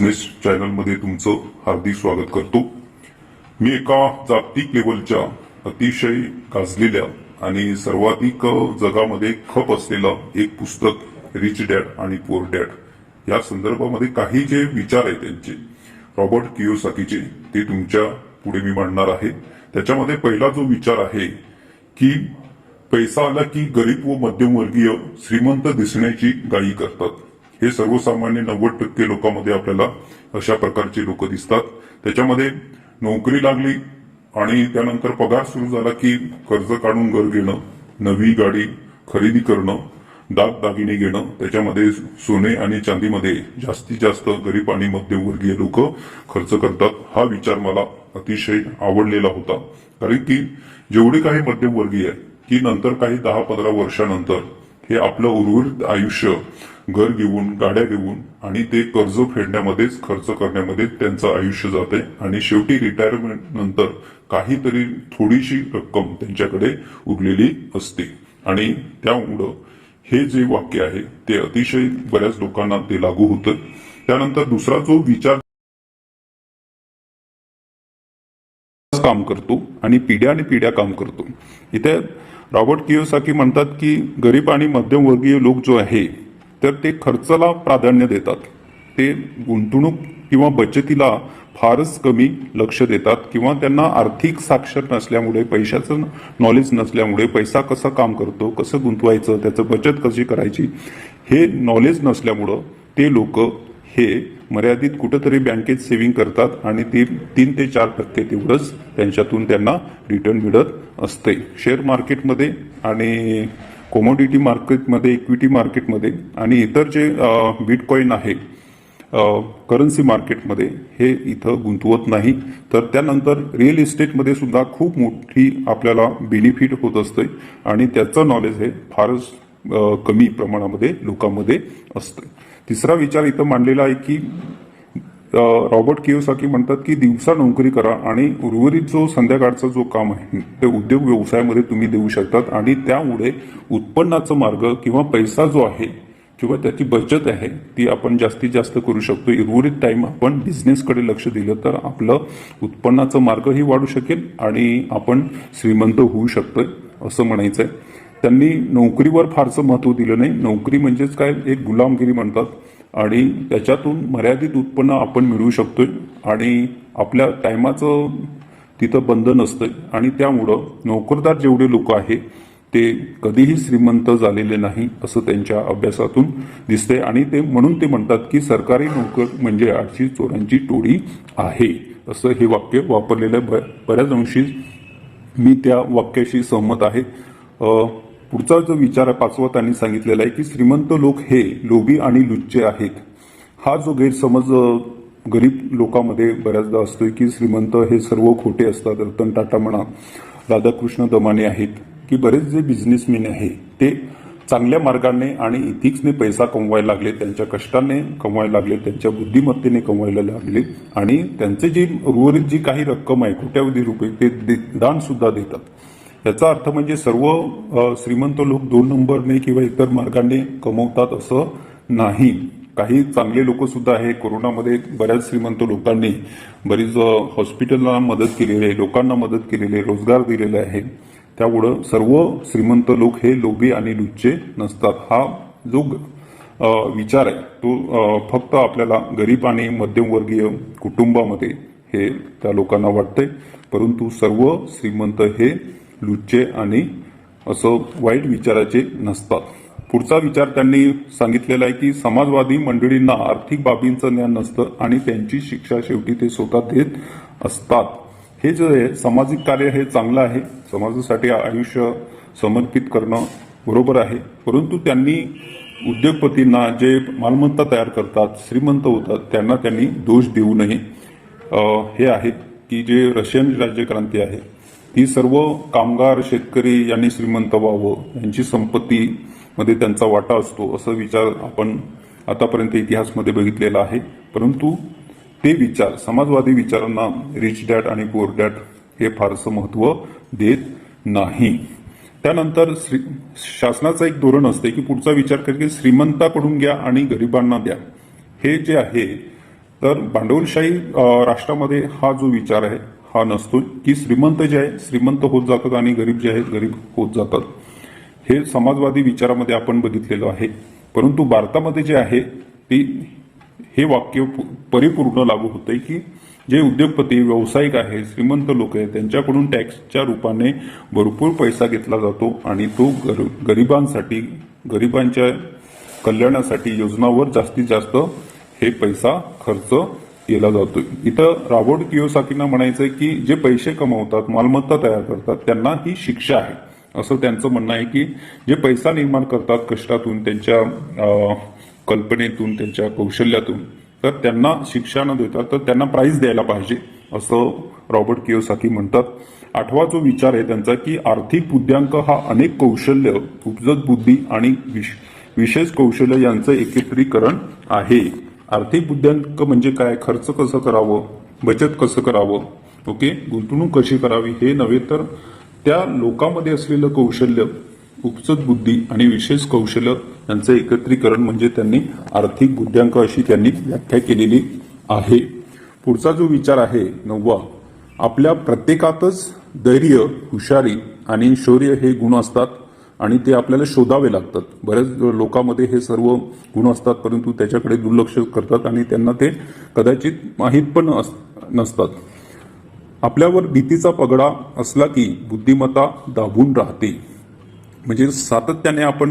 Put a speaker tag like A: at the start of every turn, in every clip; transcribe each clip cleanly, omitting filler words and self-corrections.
A: Business चॅनलमध्ये तुमचं हार्दिक स्वागत करतो। मी एका जागतिक लेवलच्या अतिशय गाजलेल्या आणि सर्वाधिक जगामध्ये खप असलेलं एक पुस्तक रिच डॅड आणि पुअर डॅड या संदर्भामध्ये काही जे विचार आहेत त्यांचे रॉबर्ट कियोसाकीचे ते तुमच्या पुढे मी मांडणार आहे। त्याच्यामध्ये पहिला जो विचार आहे की पैसा आला की गरीब व मध्यमवर्गीय श्रीमंत दिसण्याची गाई करतात। हे सर्वसामान्य 90% लोकांमध्ये आपल्याला अशा प्रकारचे लोक दिसतात। त्याच्यामध्ये नोकरी लागली आणि त्यानंतर पगार सुरू झाला की कर्ज काढून घर घेणं, नवी गाडी खरेदी करणं, दागदागिने घेणं, त्याच्यामध्ये सोने आणि चांदीमध्ये जास्तीत जास्त गरीब आणि मध्यमवर्गीय लोक खर्च करतात। हा विचार मला अतिशय आवडलेला होता, कारण की जेवढे काही मध्यमवर्गीय आहे की नंतर काही 10-15 वर्षानंतर हे आपलं उर्वरित आयुष्य घर घेऊन, गाड्या घेऊन आणि ते कर्ज फेडण्यामध्येच खर्च करण्यामध्ये त्यांचं आयुष्य जाते आणि शेवटी रिटायरमेंट नंतर काहीतरी थोडीशी रक्कम त्यांच्याकडे उरलेली असते। आणि त्यामुळं हे जे वाक्य आहे ते अतिशय बऱ्याच लोकांना ते लागू होतं। त्यानंतर दुसरा जो विचार काम करतो आणि पिढ्या काम करतो। इथे रॉबर्ट कियोसाकी म्हणतात की गरीब आणि मध्यमवर्गीय लोक जो आहे तर ते खर्चाला प्राधान्य देतात, ते गुंतवणूक किंवा बचतीला फारच कमी लक्ष देतात किंवा त्यांना आर्थिक साक्षर नसल्यामुळे, पैशाचं नॉलेज नसल्यामुळे, पैसा कसा काम करतो, कसं गुंतवायचं, त्याचं बचत कशी करायची हे नॉलेज नसल्यामुळं ते लोक हे मर्यादित कुठेतरी बँकेत सेव्हिंग करतात आणि ते 3 ते 4% तेवढंच त्यांच्यातून त्यांना रिटर्न मिळत असते। शेअर मार्केटमध्ये आणि कमोडिटी मार्केटमध्ये, इक्विटी मार्केटमध्ये आणि इतर जे बिटकॉइन आहे करन्सी मार्केटमध्ये हे इथं गुंतवत नाही। तर त्यानंतर रिअल इस्टेटमध्ये सुद्धा खूप मोठी आपल्याला बेनिफिट होत असते आणि त्याचं नॉलेज हे फारच कमी प्रमाणामध्ये लोकांमध्ये असतं। तिसरा विचार इथं मांडलेला आहे की रॉबर्ट कियोसाकी म्हणतात की दिवसा नोकरी करा आणि उर्वरित जो संध्याकाळचा जो काम आहे ते उद्योग व्यवसायामध्ये तुम्ही देऊ शकतात आणि त्यामुळे उत्पन्नाचा मार्ग किंवा पैसा जो आहे किंवा त्याची बचत आहे ती आपण जास्तीत जास्त करू शकतो। उर्वरित टाइम आपण बिझनेसकडे लक्ष दिलं तर आपलं उत्पन्नाचा मार्गही वाढू शकेल आणि आपण श्रीमंत होऊ शकतोय असं म्हणायचंय। त्यांनी नोकरीवर फारसं महत्व दिलं नाही। नोकरी म्हणजेच काय, एक गुलामगिरी म्हणतात आणि त्याच्यातून मर्यादित उत्पन्न आपण मिळवू शकतोय आणि आपल्या टायमाचं तिथं बंधन असतं आणि त्यामुळं नोकरदार जेवढे लोक आहे ते कधीही श्रीमंत झालेले नाही असं त्यांच्या अभ्यासातून दिसते आणि ते म्हणून ते म्हणतात की सरकारी नोकर म्हणजे आळशी चोरांची टोळी आहे असं हे वाक्य वापरलेलं बऱ्याच अंशी मी त्या वाक्याशी सहमत आहे। पुढचा जो विचार आहे पाचवा त्यांनी सांगितलेला आहे की श्रीमंत लोक हे लोभी आणि लुच्चे आहेत। हा जो गैरसमज गरीब लोकांमध्ये बऱ्याचदा असतो की श्रीमंत हे सर्व खोटे असतात। रतन टाटा म्हणा, राधाकृष्ण दमाने आहेत की बरेच जे बिझनेसमॅन आहे ते चांगल्या मार्गाने आणि इथिक्सने पैसा कमवायला लागले, त्यांच्या कष्टाने कमवायला लागले, त्यांच्या बुद्धिमत्तेने कमवायला लागले आणि त्यांचे जी उर्वरित जी काही रक्कम आहे कोट्यावधी रुपये ते दान सुद्धा देतात। याचा अर्थ म्हणजे सर्व श्रीमंत लोक 2 नंबरने किंवा इतर मार्गाने कमवतात असं नाही। काही चांगले लोक सुद्धा आहे। कोरोनामध्ये बऱ्याच श्रीमंत लोकांनी बरीच हॉस्पिटलला मदत केलेली आहे, लोकांना मदत केलेली आहे, रोजगार दिलेला आहे। त्यामुळं सर्व श्रीमंत लोक हे लोभी आणि लुच्चे नसतात। हा जो विचार आहे तो फक्त आपल्याला गरीब आणि मध्यमवर्गीय कुटुंबामध्ये हे त्या लोकांना वाटतंय, परंतु सर्व श्रीमंत हे लुच्चे आणि असं वाईट विचाराचे नसतात। पुढचा विचार त्यांनी सांगितलेला आहे की समाजवादी मंडळींना आर्थिक बाबींचं ज्ञान नसतं आणि त्यांची शिक्षा शेवटी ते स्वतः देत असतात। हे जे आहे सामाजिक कार्य हे चांगलं आहे, समाजासाठी आयुष्य समर्पित करणं बरोबर आहे, परंतु त्यांनी उद्योगपतींना जे मालमत्ता तयार करतात, श्रीमंत होतात त्यांना त्यांनी दोष देऊ नये। हे आहे की जे रशियन राज्यक्रांती आहे ती सर्व कामगार, शेतकरी यांनी श्रीमंत व्हावं, यांची संपत्तीमध्ये त्यांचा वाटा असतो असं विचार आपण आतापर्यंत इतिहासमध्ये बघितलेला आहे। परंतु ते विचार समाजवादी विचारांना रिच डॅड आणि पुअर डॅड हे फारसं महत्व देत नाही। त्यानंतर शासनाचं एक धोरण असते की पुढचा विचार कर की श्रीमंताकडून घ्या आणि गरिबांना द्या। हे जे आहे तर भांडवलशाही राष्ट्रामध्ये हा जो विचार आहे हा नसतो की श्रीमंत जे आहे श्रीमंत होत जातात आणि गरीब जे आहेत गरीब होत जातात. हे समाजवादी विचारामध्ये आपण बघितलेलं आहे. परंतु भारतामध्ये जे आहे ते हे वाक्य परिपूर्ण लागू होते की जे उद्योगपती व्यावसायिक आहे श्रीमंत लोक आहेत त्यांच्याकडून टॅक्सच्या रूपाने भरपूर पैसा घेतला जातो आणि तो गरिबांसाठी गरिबांच्या कल्याणासाठी योजनावर जास्तीत जास्त हे पैसा खर्च केला जातोय. इथं रॉबर्ट कियोसाकींना म्हणायचंय की जे पैसे कमवतात मालमत्ता तयार करतात त्यांना ही शिक्षा आहे असं त्यांचं म्हणणं आहे की जे पैसा निर्माण करतात कष्टातून त्यांच्या कल्पनेतून त्यांच्या कौशल्यातून तर त्यांना शिक्षा न देता तर त्यांना प्राईज द्यायला पाहिजे असं रॉबर्ट कियोसाकी म्हणतात. 8वा जो विचार आहे त्यांचा की आर्थिक बुद्ध्यांक हा अनेक कौशल्य उपजत बुद्धी आणि विशेष कौशल्य यांचं एकत्रीकरण आहे. आर्थिक बुद्ध्यांक म्हणजे काय, खर्च कसं करावं, बचत कसं करावं, ओके, गुंतवणूक कशी करावी हे नव्हे तर त्या लोकांमध्ये असलेलं कौशल्य उपजत बुद्धी आणि विशेष कौशल्य यांचं एकत्रीकरण म्हणजे त्यांनी आर्थिक बुद्ध्यांक अशी त्यांनी व्याख्या केलेली आहे. पुढचा जो विचार आहे 9वा, आपल्या प्रत्येकातच धैर्य हुशारी आणि शौर्य हे गुण असतात आणि ते आपल्याला शोधावे लागतात. बऱ्याच लोकांमध्ये हे सर्व गुण असतात परंतु त्याच्याकडे दुर्लक्ष करतात आणि त्यांना ते कदाचित माहीत पण नसतात. आपल्यावर भीतीचा पगडा असला की बुद्धिमत्ता दाबून राहते. म्हणजे सातत्याने आपण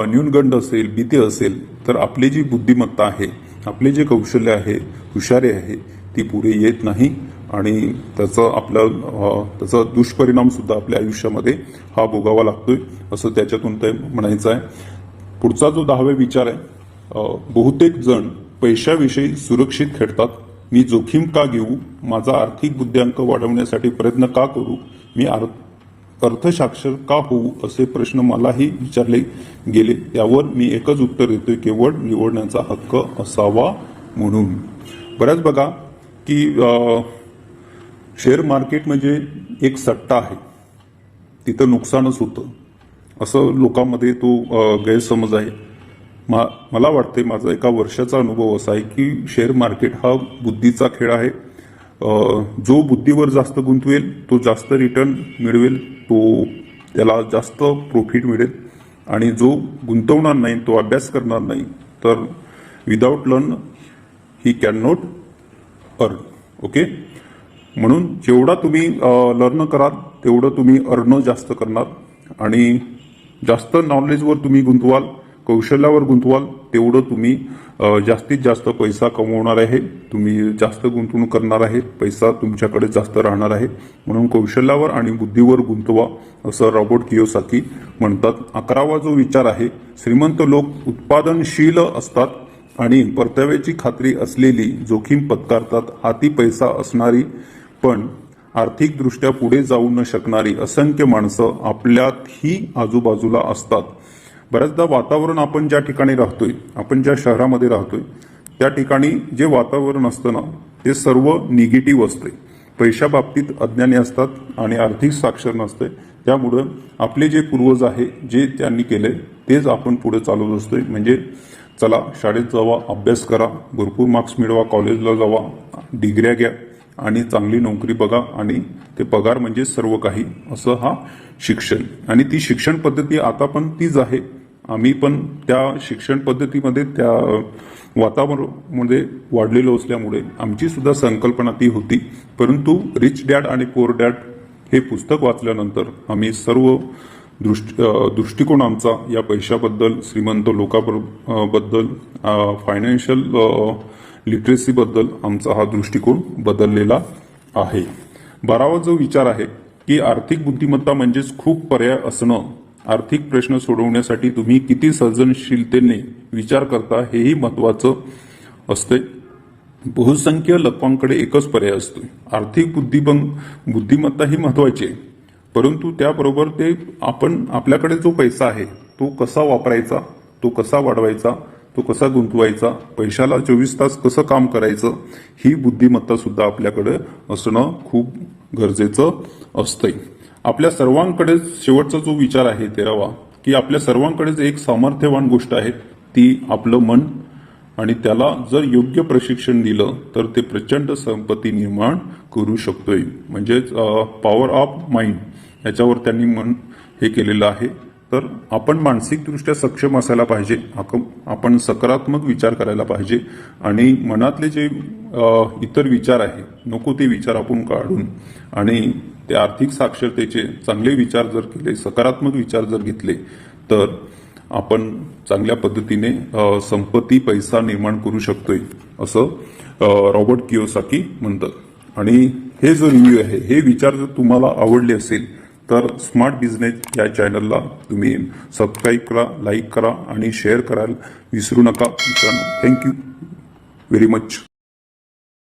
A: न्यूनगंड असेल भीती असेल तर आपली जी बुद्धिमत्ता आहे आपले जे कौशल्य आहे हुशारी आहे ती पुढे येत नाही आणि त्याचा दुष्परिणाम सुद्धा आपल्या आयुष्यामध्ये हा भोगावा लागतोय असं त्याच्यातून ते म्हणायचं आहे. पुढचा जो 10वा विचार आहे, बहुतेक जण पैशाविषयी सुरक्षित खेळतात. मी जोखीम का घेऊ, माझा आर्थिक बुद्ध्यांक वाढवण्यासाठी प्रयत्न का करू, मी अर्थशास्त्र का होऊ असे प्रश्न मलाही विचारले गेले. यावर मी एकच उत्तर देतोय, केवळ निवडण्याचा हक्क असावा म्हणून. बऱ्याच बघा की शेअर मार्केट म्हणजे एक सट्टा आहे, तिथं नुकसानच होतं असं लोकांमध्ये तो गैरसमज आहे. मला वाटते माझा एका वर्षाचा अनुभव असा आहे की शेअर मार्केट हा बुद्धीचा खेळ आहे. जो बुद्धीवर जास्त गुंतवेल तो जास्त रिटर्न मिळवेल, तो त्याला जास्त प्रॉफिट मिळेल आणि जो गुंतवणार नाही तो अभ्यास करणार नाही तर without learn he can not earn. Okay, म्हणून जेवढा तुम्ही लर्न कराल तेवढं तुम्ही अर्न जास्त करणार आणि जास्त नॉलेजवर तुम्ही गुंतवाल कौशल्यावर गुंतवाल तेवढं तुम्ही जास्तीत जास्त पैसा कमवणार आहे, तुम्ही जास्त गुंतवणूक करणार आहे, पैसा तुमच्याकडे जास्त राहणार आहे. म्हणून कौशल्यावर आणि बुद्धीवर गुंतवा असं रॉबर्ट कियोसाकी म्हणतात. 11वा जो विचार आहे, श्रीमंत लोक उत्पादनशील असतात आणि परताव्याची खात्री असलेली जोखीम पत्करतात. हाती पैसा असणारी पण आर्थिकदृष्ट्या पुढे जाऊ न शकणारी असंख्य माणसं आपल्यातही आजूबाजूला असतात. बऱ्याचदा वातावरण आपण ज्या ठिकाणी राहतोय आपण ज्या शहरामध्ये राहतोय त्या ठिकाणी जे वातावरण असतं ना ते सर्व निगेटिव्ह असते. पैशा बाबतीत अज्ञानी असतात आणि आर्थिक साक्षर नसते. त्यामुळं आपले जे पूर्वज आहे जे त्यांनी केले तेच आपण पुढे चालवत असतोय. म्हणजे चला शाळेत जावा, अभ्यास करा, भरपूर मार्क्स मिळवा, कॉलेजला जावा, डिग्र्या घ्या आणि चांगली नोकरी बघा आणि ते पगार म्हणजे सर्व काही असं हा शिक्षण. आणि ती शिक्षण पद्धती आता पण तीच आहे. आम्ही पण त्या शिक्षण पद्धतीमध्ये त्या वातावरणामध्ये वाढलेलो असल्यामुळे आमची सुद्धा संकल्पना ती होती. परंतु रिच डॅड आणि पोअर डॅड हे पुस्तक वाचल्यानंतर आम्ही सर्व दृष्टिकोन आमचा या पैशाबद्दल श्रीमंत लोकांबद्दल फायनान्शियल लिटरेसीबद्दल आमचा हा दृष्टिकोन बदललेला आहे. 12वा जो विचार आहे की आर्थिक बुद्धिमत्ता म्हणजेच खूप पर्याय असणं. आर्थिक प्रश्न सोडवण्यासाठी तुम्ही किती सर्जनशीलतेने विचार करता हेही महत्वाचं असते. बहुसंख्य लोकांकडे एकच पर्याय असतो. आर्थिक बुद्धिमत्ता ही महत्वाची आहे परंतु त्याबरोबर ते आपल्याकडे जो पैसा आहे तो कसा वापरायचा, तो कसा वाढवायचा, तो कसा गुंतवायचा, पैशाला 24 तास कसं काम करायचं ही बुद्धिमत्ता सुद्धा आपल्याकडे असणं खूप गरजेचं असतंय. आपल्या सर्वांकडे शेवटचा जो विचार आहे 13वा की आपल्या सर्वांकडेच एक सामर्थ्यवान गोष्ट आहे ती आपलं मन आणि त्याला जर योग्य प्रशिक्षण दिलं तर ते प्रचंड संपत्ती निर्माण करू शकतोय. म्हणजेच पॉवर ऑफ माइंड याच्यावर त्यांनी हे केलेलं आहे. तर आपण मानसिकदृष्ट्या सक्षम असायला पाहिजे. आपण सकारात्मक विचार करायला पाहिजे आणि मनातले जे इतर विचार आहे नको ते विचार आपण काढून आणि ते आर्थिक साक्षरतेचे चांगले विचार जर केले, सकारात्मक विचार जर घेतले तर आपण चांगल्या पद्धतीने संपत्ती पैसा निर्माण करू शकतोय असं रॉबर्ट कियोसाकी म्हणतात. आणि हे जो रिव्ह्यू आहे हे विचार जर तुम्हाला आवडले असेल तर स्मार्ट बिझनेस या चॅनलला तुम्ही सबस्क्राईब करा, लाईक करा आणि शेअर करायला विसरू नका. Thank you very much.